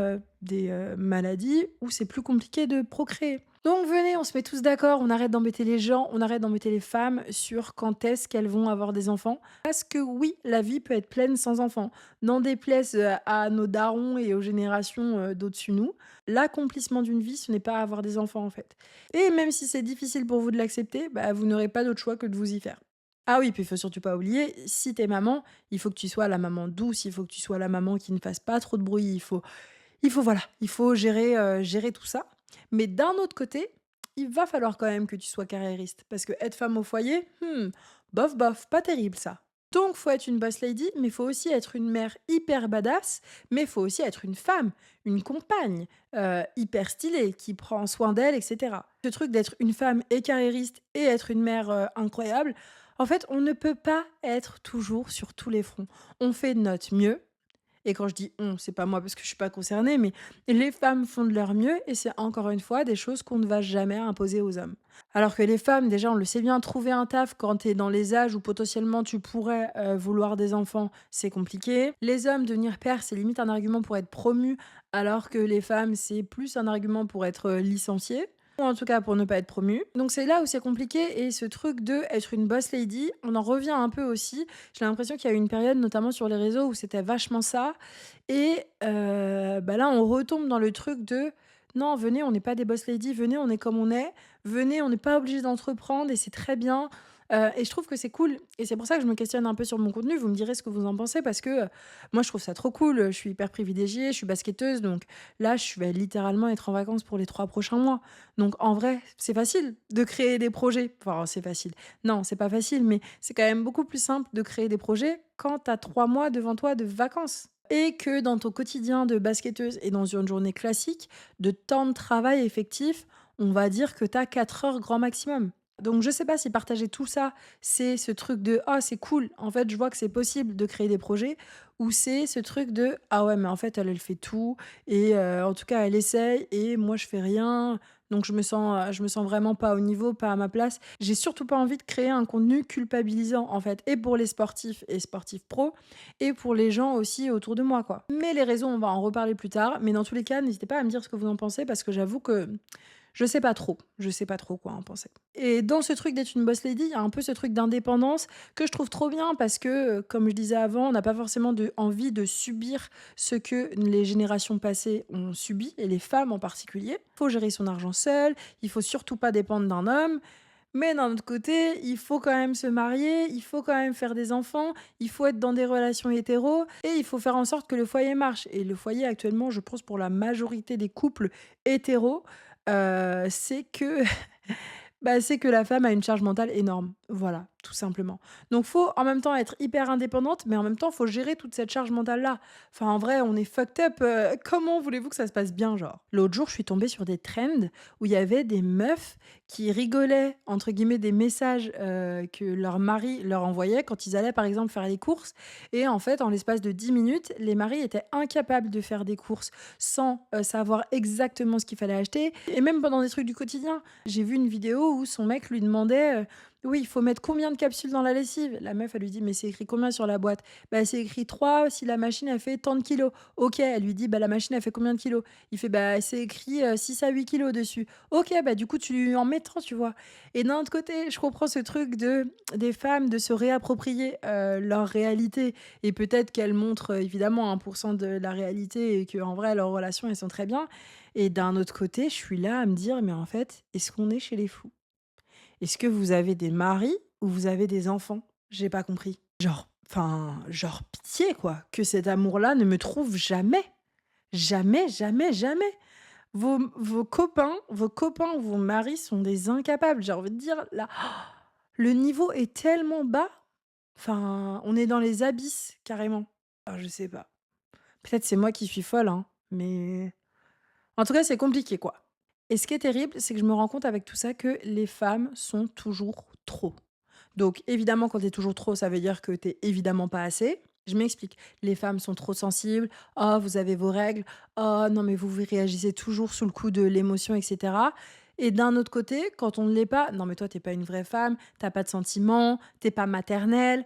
Speaker 1: maladies où c'est plus compliqué de procréer. Donc venez, on se met tous d'accord, on arrête d'embêter les gens, on arrête d'embêter les femmes sur quand est-ce qu'elles vont avoir des enfants. Parce que oui, la vie peut être pleine sans enfants. N'en déplaise à nos darons et aux générations d'au-dessus nous, l'accomplissement d'une vie, ce n'est pas avoir des enfants en fait. Et même si c'est difficile pour vous de l'accepter, bah, vous n'aurez pas d'autre choix que de vous y faire. Ah oui, puis il faut surtout pas oublier, si t'es maman, il faut que tu sois la maman douce, il faut que tu sois la maman qui ne fasse pas trop de bruit, il faut voilà, il faut gérer tout ça. Mais d'un autre côté, il va falloir quand même que tu sois carriériste parce que être femme au foyer, bof bof, pas terrible ça. Donc faut être une boss lady, mais faut aussi être une mère hyper badass, mais faut aussi être une femme, une compagne, hyper stylée, qui prend soin d'elle et cetera. Ce truc d'être une femme et carriériste et être une mère, incroyable, en fait, on ne peut pas être toujours sur tous les fronts. On fait de notre mieux, et quand je dis «on», c'est pas moi parce que je suis pas concernée, mais les femmes font de leur mieux et c'est encore une fois des choses qu'on ne va jamais imposer aux hommes. Alors que les femmes, déjà, on le sait bien, trouver un taf quand tu es dans les âges où potentiellement tu pourrais, vouloir des enfants, c'est compliqué. Les hommes, devenir père, c'est limite un argument pour être promu, alors que les femmes, c'est plus un argument pour être, licencié. Ou en tout cas pour ne pas être promu. Donc c'est là où c'est compliqué et ce truc de être une boss lady, on en revient un peu aussi. J'ai l'impression qu'il y a eu une période, notamment sur les réseaux, où c'était vachement ça et bah, là, on retombe dans le truc de: «Non, venez, on n'est pas des boss lady, venez, on est comme on est. Venez, on n'est pas obligé d'entreprendre et c'est très bien». Et je trouve que c'est cool et c'est pour ça que je me questionne un peu sur mon contenu. Vous me direz ce que vous en pensez parce que, moi, je trouve ça trop cool. Je suis hyper privilégiée, je suis basketteuse, donc là, je vais littéralement être en vacances pour les 3 prochains mois. Donc en vrai, c'est facile de créer des projets. Enfin, c'est facile. Non, c'est pas facile, mais c'est quand même beaucoup plus simple de créer des projets quand tu as 3 mois devant toi de vacances. Et que dans ton quotidien de basketteuse et dans une journée classique, de temps de travail effectif, on va dire que tu as 4 heures grand maximum. Donc je sais pas si partager tout ça, c'est ce truc de: «Ah c'est cool, en fait je vois que c'est possible de créer des projets» ou c'est ce truc de: «Ah ouais mais en fait elle, elle fait tout et en tout cas elle essaye et moi je fais rien, donc je me sens vraiment pas au niveau, pas à ma place». J'ai surtout pas envie de créer un contenu culpabilisant en fait et pour les sportifs et sportifs pro et pour les gens aussi autour de moi quoi. Mais les réseaux, on va en reparler plus tard, mais dans tous les cas, n'hésitez pas à me dire ce que vous en pensez parce que j'avoue que je sais pas trop quoi en penser. Et dans ce truc d'être une boss lady, il y a un peu ce truc d'indépendance que je trouve trop bien parce que, comme je disais avant, on n'a pas forcément envie de subir ce que les générations passées ont subi, et les femmes en particulier. Il faut gérer son argent seul, il faut surtout pas dépendre d'un homme. Mais d'un autre côté, il faut quand même se marier, il faut quand même faire des enfants, il faut être dans des relations hétéros et il faut faire en sorte que le foyer marche. Et le foyer actuellement, je pense pour la majorité des couples hétéros, c'est que bah, c'est que la femme a une charge mentale énorme. Voilà, tout simplement. Donc faut en même temps être hyper indépendante, mais en même temps, faut gérer toute cette charge mentale-là. Enfin, en vrai, on est fucked up, comment voulez-vous que ça se passe bien, genre? L'autre jour, je suis tombée sur des trends où il y avait des meufs qui rigolaient, entre guillemets, des messages, que leur mari leur envoyait quand ils allaient, par exemple, faire les courses et en fait, en l'espace de 10 minutes, les maris étaient incapables de faire des courses sans, savoir exactement ce qu'il fallait acheter et même pendant des trucs du quotidien. J'ai vu une vidéo où son mec lui demandait, oui, il faut mettre combien de capsules dans la lessive? La meuf, elle lui dit: «Mais c'est écrit combien sur la boîte?» «Bah, c'est écrit 3 si la machine, elle fait tant de kilos». «OK». Elle lui dit: «Bah, la machine, elle fait combien de kilos?» Il fait: «Bah, c'est écrit, 6 à 8 kilos dessus». «OK, bah, du coup, tu en mets tant», tu vois? Et d'un autre côté, je comprends ce truc des femmes de se réapproprier, leur réalité et peut-être qu'elles montrent, évidemment 1 de la réalité et qu'en vrai, leurs relations, elles sont très bien. Et d'un autre côté, je suis là à me dire: «Mais en fait, est-ce qu'on est chez les fous?» Est-ce que vous avez des maris ou vous avez des enfants? J'ai pas compris. Genre pitié quoi, que cet amour-là ne me trouve jamais. Jamais, jamais, jamais. Vos copains ou vos maris sont des incapables. J'ai envie de dire là, le niveau est tellement bas. Enfin, on est dans les abysses carrément. Ah, je sais pas. Peut-être c'est moi qui suis folle, hein, mais en tout cas, c'est compliqué, quoi. Et ce qui est terrible, c'est que je me rends compte avec tout ça que les femmes sont toujours trop. Donc évidemment, quand tu es toujours trop, ça veut dire que tu évidemment pas assez. Je m'explique. Les femmes sont trop sensibles. «Oh, vous avez vos règles. Oh non, mais vous réagissez toujours sous le coup de l'émotion» et cetera. Et d'un autre côté, quand on ne l'est pas: «Non, mais toi, t'es pas une vraie femme, t'as pas de sentiments, t'es pas maternelle».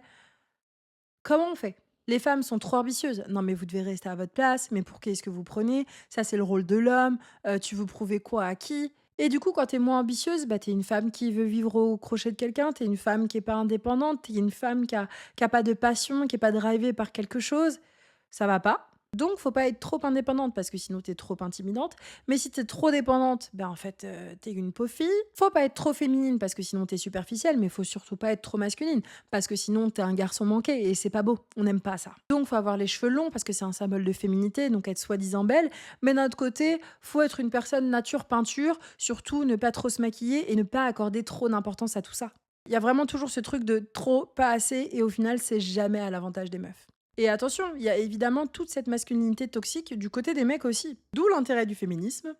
Speaker 1: Comment on fait? Les femmes sont trop ambitieuses. Non, mais vous devez rester à votre place. Mais pour qui est-ce que vous prenez? Ça, c'est le rôle de l'homme. Tu veux prouver quoi à qui? Et du coup, quand tu es moins ambitieuse, bah, tu es une femme qui veut vivre au crochet de quelqu'un. Tu es une femme qui est pas indépendante. Tu es une femme qui a pas de passion, qui est pas drivée par quelque chose. Ça va pas. Donc, faut pas être trop indépendante parce que sinon tu es trop intimidante. Mais si tu es trop dépendante, ben en fait, tu es une pauvre fille. Faut pas être trop féminine parce que sinon tu es superficielle, mais faut surtout pas être trop masculine parce que sinon t'es un garçon manqué et c'est pas beau, on n'aime pas ça. Donc faut avoir les cheveux longs parce que c'est un symbole de féminité, donc être soi-disant belle, mais d'un autre côté, faut être une personne nature peinture, surtout ne pas trop se maquiller et ne pas accorder trop d'importance à tout ça. Il y a vraiment toujours ce truc de trop, pas assez et au final, c'est jamais à l'avantage des meufs. Et attention, il y a évidemment toute cette masculinité toxique du côté des mecs aussi. D'où l'intérêt du féminisme.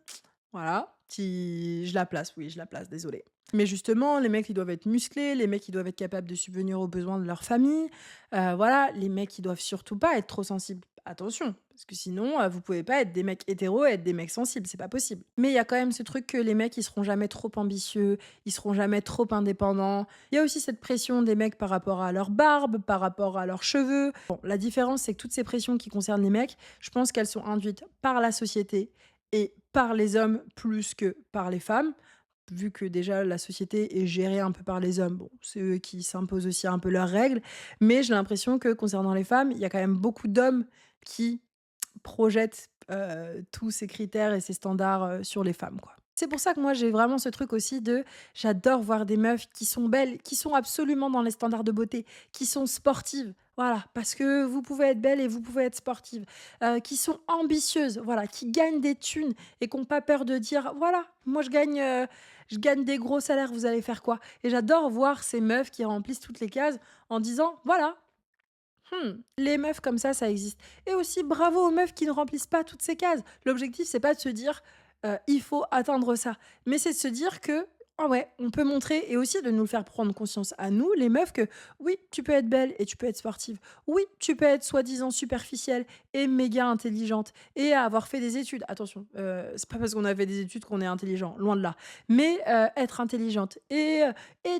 Speaker 1: Voilà, je la place, oui, je la place, désolée. Mais justement, les mecs, ils doivent être musclés, les mecs, ils doivent être capables de subvenir aux besoins de leur famille. Voilà, les mecs, ils doivent surtout pas être trop sensibles. Attention, parce que sinon, vous pouvez pas être des mecs hétéros et être des mecs sensibles, c'est pas possible. Mais il y a quand même ce truc que les mecs, ils seront jamais trop ambitieux, ils seront jamais trop indépendants. Il y a aussi cette pression des mecs par rapport à leur barbe, par rapport à leurs cheveux. Bon, la différence, c'est que toutes ces pressions qui concernent les mecs, je pense qu'elles sont induites par la société et par les hommes plus que par les femmes. Vu que déjà la société est gérée un peu par les hommes, bon, c'est eux qui s'imposent aussi un peu leurs règles. Mais j'ai l'impression que concernant les femmes, il y a quand même beaucoup d'hommes qui projettent tous ces critères et ces standards sur les femmes, quoi. C'est pour ça que moi j'ai vraiment ce truc aussi de j'adore voir des meufs qui sont belles, qui sont absolument dans les standards de beauté, qui sont sportives. Voilà, parce que vous pouvez être belle et vous pouvez être sportive, qui sont ambitieuses, voilà, qui gagnent des thunes et qui ont pas peur de dire: «Voilà, moi je gagne des gros salaires, vous allez faire quoi?» Et j'adore voir ces meufs qui remplissent toutes les cases en disant: «Voilà, les meufs comme ça existe». Et aussi bravo aux meufs qui ne remplissent pas toutes ces cases. L'objectif, c'est pas de se dire, «Il faut atteindre ça», mais c'est de se dire que: «Ah ouais, on peut montrer» et aussi de nous le faire prendre conscience à nous, les meufs, que oui, tu peux être belle et tu peux être sportive. Oui, tu peux être soi-disant superficielle et méga intelligente et avoir fait des études. Attention, c'est pas parce qu'on a fait des études qu'on est intelligent, loin de là. Mais, être intelligente et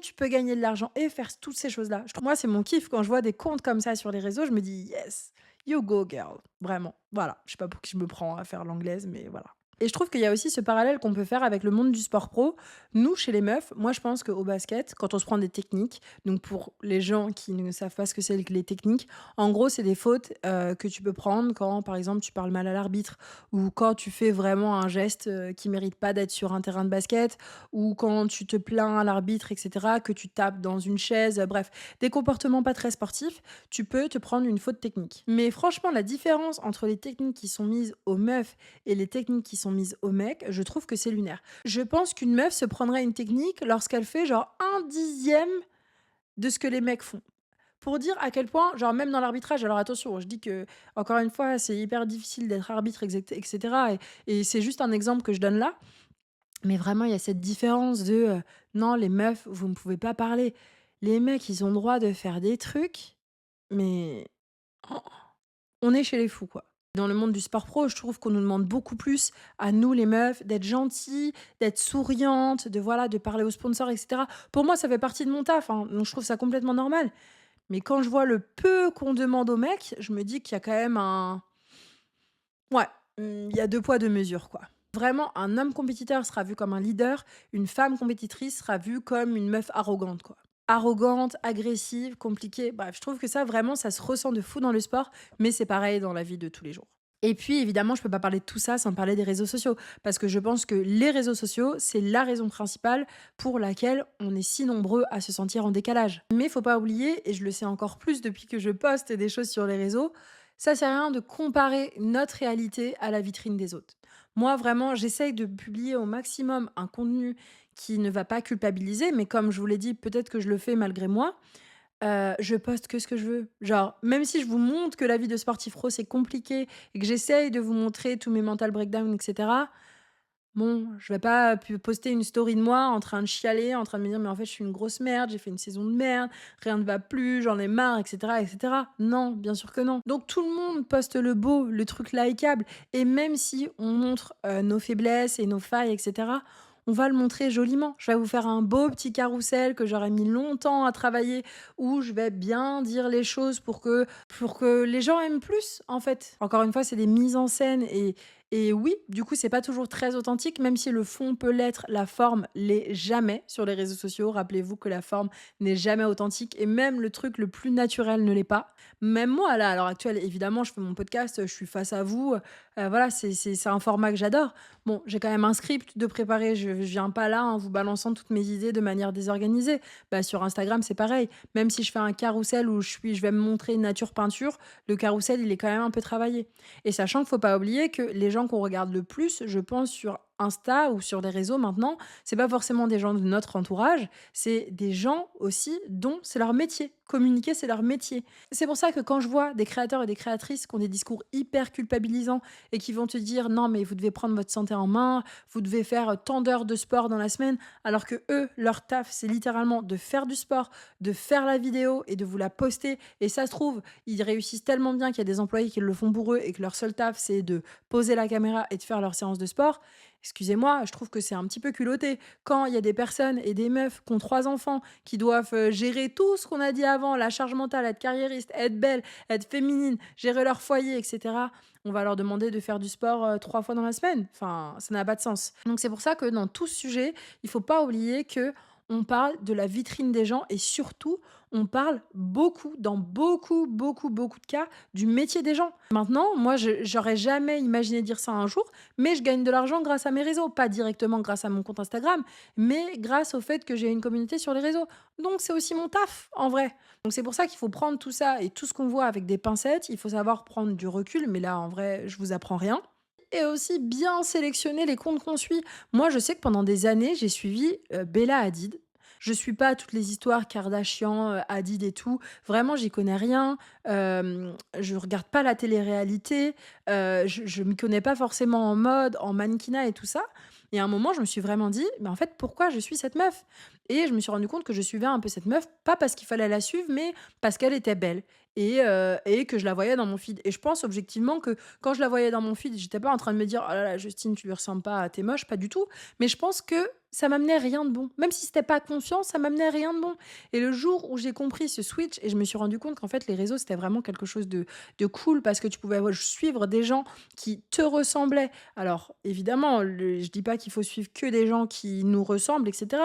Speaker 1: tu peux gagner de l'argent et faire toutes ces choses-là. Je trouve moi, c'est mon kiff quand je vois des comptes comme ça sur les réseaux, je me dis: «Yes, you go girl», vraiment. Voilà, je sais pas pour qui je me prends à faire l'anglaise, mais voilà. Et je trouve qu'il y a aussi ce parallèle qu'on peut faire avec le monde du sport pro. Nous, chez les meufs, moi, je pense qu'au basket, quand on se prend des techniques, donc pour les gens qui ne savent pas ce que c'est que les techniques, en gros, c'est des fautes, que tu peux prendre quand, par exemple, tu parles mal à l'arbitre ou quand tu fais vraiment un geste, qui mérite pas d'être sur un terrain de basket ou quand tu te plains à l'arbitre et cetera, que tu tapes dans une chaise, bref, des comportements pas très sportifs, tu peux te prendre une faute technique. Mais franchement, la différence entre les techniques qui sont mises aux meufs et les techniques qui sont mises aux mecs, je trouve que c'est lunaire. Je pense qu'une meuf se prendrait une technique lorsqu'elle fait genre un dixième de ce que les mecs font. Pour dire à quel point, genre même dans l'arbitrage, alors attention, je dis que, encore une fois, c'est hyper difficile d'être arbitre, etc. Et c'est juste un exemple que je donne là. Mais vraiment, il y a cette différence de non, les meufs, vous ne pouvez pas parler. Les mecs, ils ont le droit de faire des trucs, mais oh, on est chez les fous, quoi. Dans le monde du sport pro, je trouve qu'on nous demande beaucoup plus à nous les meufs d'être gentilles, d'être souriantes, de voilà, de parler aux sponsors, etc. Pour moi, ça fait partie de mon taf, hein, donc je trouve ça complètement normal. Mais quand je vois le peu qu'on demande aux mecs, je me dis qu'il y a quand même un ouais, il y a 2 poids 2 mesures, quoi. Vraiment, un homme compétiteur sera vu comme un leader, une femme compétitrice sera vue comme une meuf arrogante, quoi. Arrogante, agressive, compliquée, bref, je trouve que ça vraiment, ça se ressent de fou dans le sport, mais c'est pareil dans la vie de tous les jours. Et puis évidemment, je peux pas parler de tout ça sans parler des réseaux sociaux, parce que je pense que les réseaux sociaux, c'est la raison principale pour laquelle on est si nombreux à se sentir en décalage. Mais il faut pas oublier, et je le sais encore plus depuis que je poste des choses sur les réseaux, ça sert à rien de comparer notre réalité à la vitrine des autres. Moi, vraiment, j'essaye de publier au maximum un contenu qui ne va pas culpabiliser, mais comme je vous l'ai dit, peut-être que je le fais malgré moi. Je poste que ce que je veux. Genre, même si je vous montre que la vie de sportif pro, c'est compliqué et que j'essaye de vous montrer tous mes mental breakdown et cetera, bon, je vais pas poster une story de moi en train de chialer, en train de me dire: «Mais en fait, je suis une grosse merde, j'ai fait une saison de merde, rien ne va plus, j'en ai marre» et cetera. Non, bien sûr que non. Donc tout le monde poste le beau, le truc likeable, et même si on montre, nos faiblesses et nos failles et cetera, on va le montrer joliment. Je vais vous faire un beau petit carrousel que j'aurais mis longtemps à travailler, où je vais bien dire les choses pour que les gens aiment plus, en fait. Encore une fois, c'est des mises en scène, et oui, du coup, c'est pas toujours très authentique, même si le fond peut l'être, la forme l'est jamais sur les réseaux sociaux. Rappelez-vous que la forme n'est jamais authentique, et même le truc le plus naturel ne l'est pas. Même moi, là, à l'heure actuelle, évidemment, je fais mon podcast, je suis face à vous, voilà, c'est un format que j'adore. Bon, j'ai quand même un script de préparer, je viens pas là en vous balançant toutes mes idées de manière désorganisée. Bah, sur Instagram, c'est pareil. Même si je fais un carrousel où je vais me montrer nature peinture, le carrousel, il est quand même un peu travaillé. Et sachant qu'il faut pas oublier que les gens qu'on regarde le plus, je pense, sur Insta ou sur les réseaux maintenant, c'est pas forcément des gens de notre entourage, c'est des gens aussi dont c'est leur métier. Communiquer, c'est leur métier. C'est pour ça que quand je vois des créateurs et des créatrices qui ont des discours hyper culpabilisants et qui vont te dire: non, mais vous devez prendre votre santé en main, vous devez faire tant d'heures de sport dans la semaine, alors que eux, leur taf, c'est littéralement de faire du sport, de faire la vidéo et de vous la poster. Et ça se trouve, ils réussissent tellement bien qu'il y a des employés qui le font pour eux et que leur seul taf, c'est de poser la caméra et de faire leur séance de sport. Excusez-moi, je trouve que c'est un petit peu culotté. Quand il y a des personnes et des meufs qui ont 3 enfants, qui doivent gérer tout ce qu'on a dit avant, la charge mentale, être carriériste, être belle, être féminine, gérer leur foyer, etc., on va leur demander de faire du sport 3 fois dans la semaine. Enfin, ça n'a pas de sens. Donc c'est pour ça que dans tout ce sujet, il faut pas oublier que on parle de la vitrine des gens, et surtout, on parle beaucoup, dans beaucoup, beaucoup, beaucoup de cas, du métier des gens. Maintenant, moi, j'aurais jamais imaginé dire ça un jour, mais je gagne de l'argent grâce à mes réseaux. Pas directement grâce à mon compte Instagram, mais grâce au fait que j'ai une communauté sur les réseaux. Donc, c'est aussi mon taf, en vrai. Donc, c'est pour ça qu'il faut prendre tout ça et tout ce qu'on voit avec des pincettes. Il faut savoir prendre du recul, mais là, en vrai, je vous apprends rien. Et aussi bien sélectionner les comptes qu'on suit. Moi, je sais que pendant des années, j'ai suivi Bella Hadid. Je suis pas toutes les histoires Kardashian, Hadid et tout. Vraiment, j'y connais rien. Je regarde pas la télé-réalité. Je m'y connais pas forcément en mode, en mannequinat et tout ça. Et à un moment, je me suis vraiment dit: «Mais en fait, pourquoi je suis cette meuf?» Et je me suis rendu compte que je suivais un peu cette meuf, pas parce qu'il fallait la suivre, mais parce qu'elle était belle, et que je la voyais dans mon feed. Et je pense objectivement que quand je la voyais dans mon feed, j'étais pas en train de me dire: «Oh là là, Justine, tu lui ressembles pas, tu moche», pas du tout. Mais je pense que ça m'amenait rien de bon. Même si c'était pas conscient, ça m'amenait rien de bon. Et le jour où j'ai compris ce switch et je me suis rendu compte qu'en fait les réseaux c'était vraiment quelque chose de cool, parce que tu pouvais suivre des gens qui te ressemblaient. Alors évidemment, je dis pas qu'il faut suivre que des gens qui nous ressemblent, etc.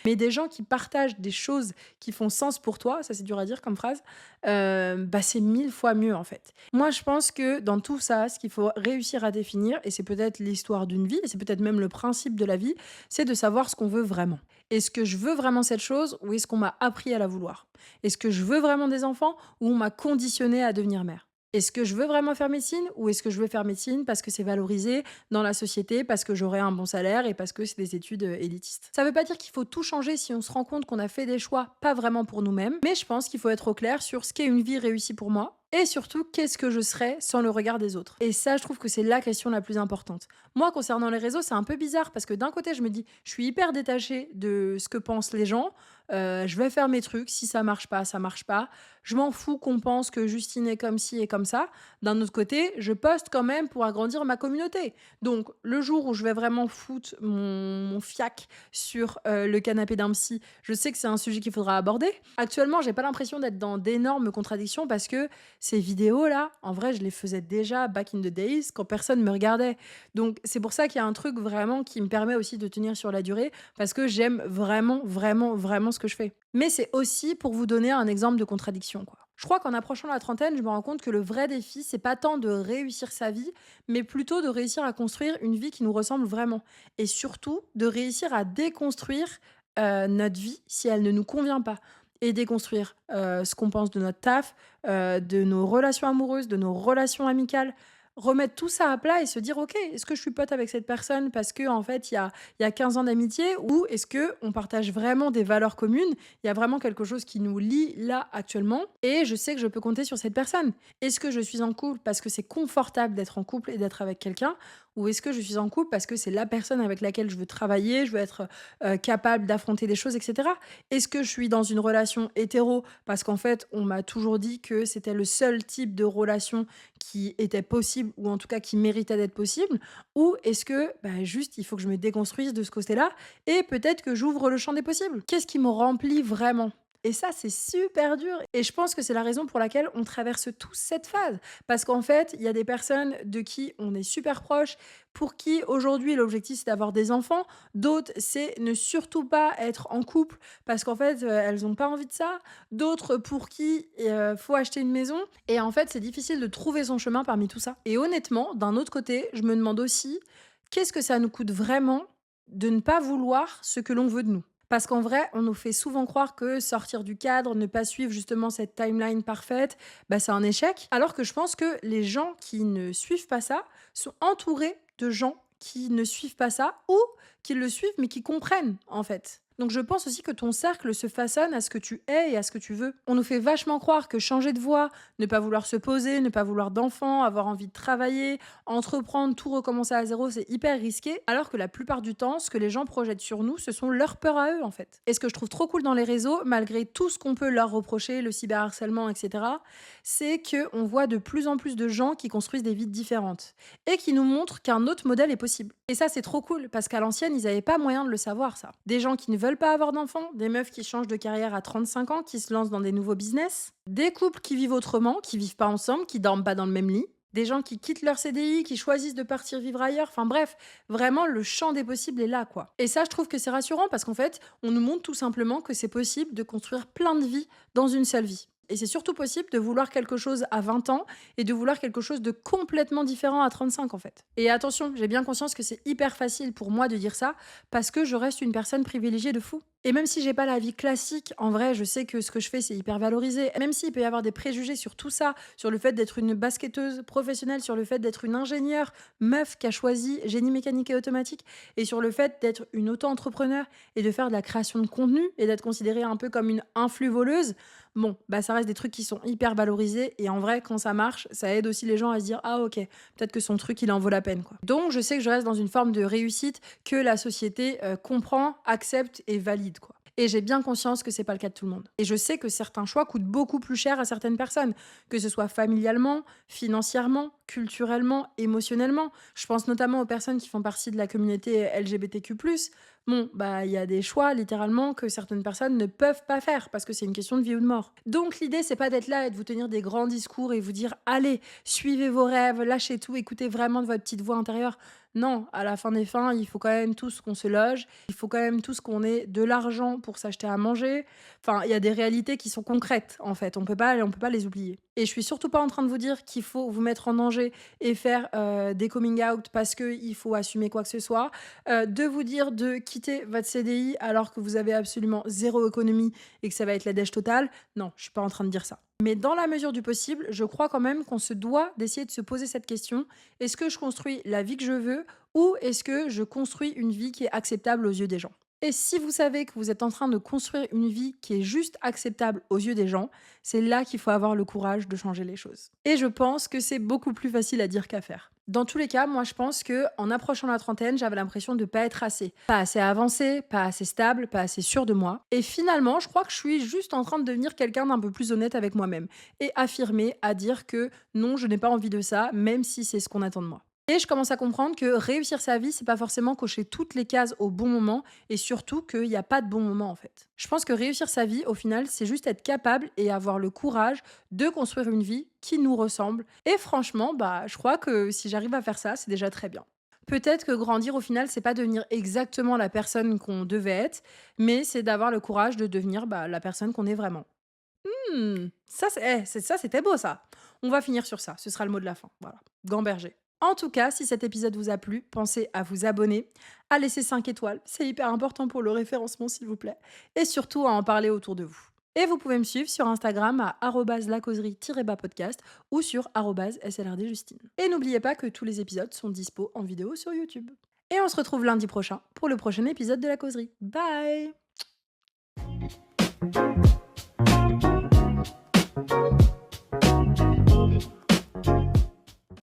Speaker 1: Mais des gens qui partagent des choses qui font sens pour toi, ça c'est dur à dire comme phrase, bah c'est 1000 fois mieux en fait. Moi je pense que dans tout ça, ce qu'il faut réussir à définir, et c'est peut-être l'histoire d'une vie, et c'est peut-être même le principe de la vie, c'est de savoir ce qu'on veut vraiment. Est-ce que je veux vraiment cette chose, ou est-ce qu'on m'a appris à la vouloir? Est-ce que je veux vraiment des enfants, ou on m'a conditionné à devenir mère? Est-ce que je veux vraiment faire médecine, ou est-ce que je veux faire médecine parce que c'est valorisé dans la société, parce que j'aurai un bon salaire et parce que c'est des études élitistes? Ça ne veut pas dire qu'il faut tout changer si on se rend compte qu'on a fait des choix pas vraiment pour nous-mêmes, mais je pense qu'il faut être au clair sur ce qu'est une vie réussie pour moi, et surtout qu'est-ce que je serais sans le regard des autres. Et ça, je trouve que c'est la question la plus importante. Moi, concernant les réseaux, c'est un peu bizarre parce que d'un côté, je me dis, je suis hyper détachée de ce que pensent les gens. Je vais faire mes trucs. Si ça marche pas, ça marche pas. Je m'en fous qu'on pense que Justine est comme ci et comme ça. D'un autre côté, je poste quand même pour agrandir ma communauté. Donc, le jour où je vais vraiment foutre mon fiac sur le canapé d'un psy, je sais que c'est un sujet qu'il faudra aborder. Actuellement, j'ai pas l'impression d'être dans d'énormes contradictions, parce que ces vidéos-là, en vrai, je les faisais déjà back in the days quand personne me regardait. Donc, c'est pour ça qu'il y a un truc vraiment qui me permet aussi de tenir sur la durée, parce que j'aime vraiment, vraiment, vraiment ce que je fais. Mais c'est aussi pour vous donner un exemple de contradiction, quoi. Je crois qu'en approchant la trentaine, je me rends compte que le vrai défi, c'est pas tant de réussir sa vie, mais plutôt de réussir à construire une vie qui nous ressemble vraiment. Et surtout, de réussir à déconstruire notre vie si elle ne nous convient pas. Et déconstruire ce qu'on pense de notre taf, de nos relations amoureuses, de nos relations amicales. Remettre tout ça à plat et se dire: «OK, est-ce que je suis pote avec cette personne parce que en fait, il y a 15 ans d'amitié ou est-ce que on partage vraiment des valeurs communes? Il y a vraiment quelque chose qui nous lie là, actuellement et je sais que je peux compter sur cette personne. Est-ce que je suis en couple parce que c'est confortable d'être en couple et d'être avec quelqu'un? Ou est-ce que je suis en couple parce que c'est la personne avec laquelle je veux travailler, je veux être, capable d'affronter des choses et cetera? Est-ce que je suis dans une relation hétéro parce qu'en fait, on m'a toujours dit que c'était le seul type de relation qui était possible ou en tout cas qui méritait d'être possible? Ou est-ce que, bah, juste, il faut que je me déconstruise de ce côté-là et peut-être que j'ouvre le champ des possibles? Qu'est-ce qui me remplit vraiment? Et ça, c'est super dur et je pense que c'est la raison pour laquelle on traverse tous cette phase. Parce qu'en fait, il y a des personnes de qui on est super proche, pour qui aujourd'hui l'objectif c'est d'avoir des enfants. D'autres, c'est ne surtout pas être en couple parce qu'en fait, elles ont pas envie de ça. D'autres pour qui, faut acheter une maison et en fait, c'est difficile de trouver son chemin parmi tout ça. Et honnêtement, d'un autre côté, je me demande aussi, qu'est-ce que ça nous coûte vraiment de ne pas vouloir ce que l'on veut de nous? Parce qu'en vrai, on nous fait souvent croire que sortir du cadre, ne pas suivre justement cette timeline parfaite, bah, c'est un échec. Alors que je pense que les gens qui ne suivent pas ça sont entourés de gens qui ne suivent pas ça ou qui le suivent mais qui comprennent en fait. Donc je pense aussi que ton cercle se façonne à ce que tu es et à ce que tu veux. On nous fait vachement croire que changer de voie, ne pas vouloir se poser, ne pas vouloir d'enfants, avoir envie de travailler, entreprendre, tout recommencer à zéro, c'est hyper risqué. Alors que la plupart du temps, ce que les gens projettent sur nous, ce sont leurs peurs à eux en fait. Et ce que je trouve trop cool dans les réseaux, malgré tout ce qu'on peut leur reprocher, le cyberharcèlement, etc., c'est qu'on voit de plus en plus de gens qui construisent des vies différentes et qui nous montrent qu'un autre modèle est possible. Et ça, c'est trop cool parce qu'à l'ancienne, ils n'avaient pas moyen de le savoir, ça. Des gens qui ne veulent pas avoir d'enfants, des meufs qui changent de carrière à 35 ans, qui se lancent dans des nouveaux business, des couples qui vivent autrement, qui vivent pas ensemble, qui dorment pas dans le même lit, des gens qui quittent leur CDI, qui choisissent de partir vivre ailleurs. Enfin bref, vraiment, le champ des possibles est là, quoi. Et ça, je trouve que c'est rassurant parce qu'en fait, on nous montre tout simplement que c'est possible de construire plein de vies dans une seule vie. Et c'est surtout possible de vouloir quelque chose à 20 ans et de vouloir quelque chose de complètement différent à 35 en fait. Et attention, j'ai bien conscience que c'est hyper facile pour moi de dire ça parce que je reste une personne privilégiée de fou. Et même si j'ai pas la vie classique, en vrai, je sais que ce que je fais, c'est hyper valorisé. Même s'il peut y avoir des préjugés sur tout ça, sur le fait d'être une basketteuse professionnelle, sur le fait d'être une ingénieure meuf qui a choisi génie mécanique et automatique, et sur le fait d'être une auto-entrepreneur et de faire de la création de contenu et d'être considérée un peu comme une influx voleuse, bon, bah ça reste des trucs qui sont hyper valorisés. Et en vrai, quand ça marche, ça aide aussi les gens à se dire: ah ok, peut-être que son truc, il en vaut la peine, quoi. Donc, je sais que je reste dans une forme de réussite que la société comprend, accepte et valide, quoi. Et j'ai bien conscience que c'est pas le cas de tout le monde. Et je sais que certains choix coûtent beaucoup plus cher à certaines personnes, que ce soit familialement, financièrement, culturellement, émotionnellement. Je pense notamment aux personnes qui font partie de la communauté LGBTQ+. Bon, bah, il y a des choix, littéralement, que certaines personnes ne peuvent pas faire parce que c'est une question de vie ou de mort. Donc, l'idée, c'est pas d'être là et de vous tenir des grands discours et vous dire: allez, suivez vos rêves, lâchez tout, écoutez vraiment de votre petite voix intérieure. Non, à la fin des fins, il faut quand même tous qu'on se loge, il faut quand même tous qu'on ait de l'argent pour s'acheter à manger. Enfin, il y a des réalités qui sont concrètes, en fait. On peut pas les oublier. Et je suis surtout pas en train de vous dire qu'il faut vous mettre en danger et faire des coming out parce qu'il faut assumer quoi que ce soit. De vous dire de quitter votre CDI alors que vous avez absolument zéro économie et que ça va être la dèche totale. Non, je suis pas en train de dire ça. Mais dans la mesure du possible, je crois quand même qu'on se doit d'essayer de se poser cette question. Est-ce que je construis la vie que je veux ou est-ce que je construis une vie qui est acceptable aux yeux des gens? Et si vous savez que vous êtes en train de construire une vie qui est juste acceptable aux yeux des gens, c'est là qu'il faut avoir le courage de changer les choses. Et je pense que c'est beaucoup plus facile à dire qu'à faire. Dans tous les cas, moi je pense que en approchant la trentaine, j'avais l'impression de pas être assez. Pas assez avancée, pas assez stable, pas assez sûre de moi. Et finalement, je crois que je suis juste en train de devenir quelqu'un d'un peu plus honnête avec moi-même. Et affirmer, à dire que non, je n'ai pas envie de ça, même si c'est ce qu'on attend de moi. Et je commence à comprendre que réussir sa vie, c'est pas forcément cocher toutes les cases au bon moment et surtout qu'il n'y a pas de bon moment en fait. Je pense que réussir sa vie, au final, c'est juste être capable et avoir le courage de construire une vie qui nous ressemble. Et franchement, bah, je crois que si j'arrive à faire ça, c'est déjà très bien. Peut-être que grandir, au final, c'est pas devenir exactement la personne qu'on devait être, mais c'est d'avoir le courage de devenir bah, la personne qu'on est vraiment. Ça c'était beau ça. On va finir sur ça, ce sera le mot de la fin. Voilà, gamberger. En tout cas, si cet épisode vous a plu, pensez à vous abonner, à laisser 5 étoiles, c'est hyper important pour le référencement s'il vous plaît, et surtout à en parler autour de vous. Et vous pouvez me suivre sur Instagram à lacauserie-podcast ou sur @slrdjustine. Et n'oubliez pas que tous les épisodes sont dispo en vidéo sur YouTube. Et on se retrouve lundi prochain pour le prochain épisode de La Causerie. Bye!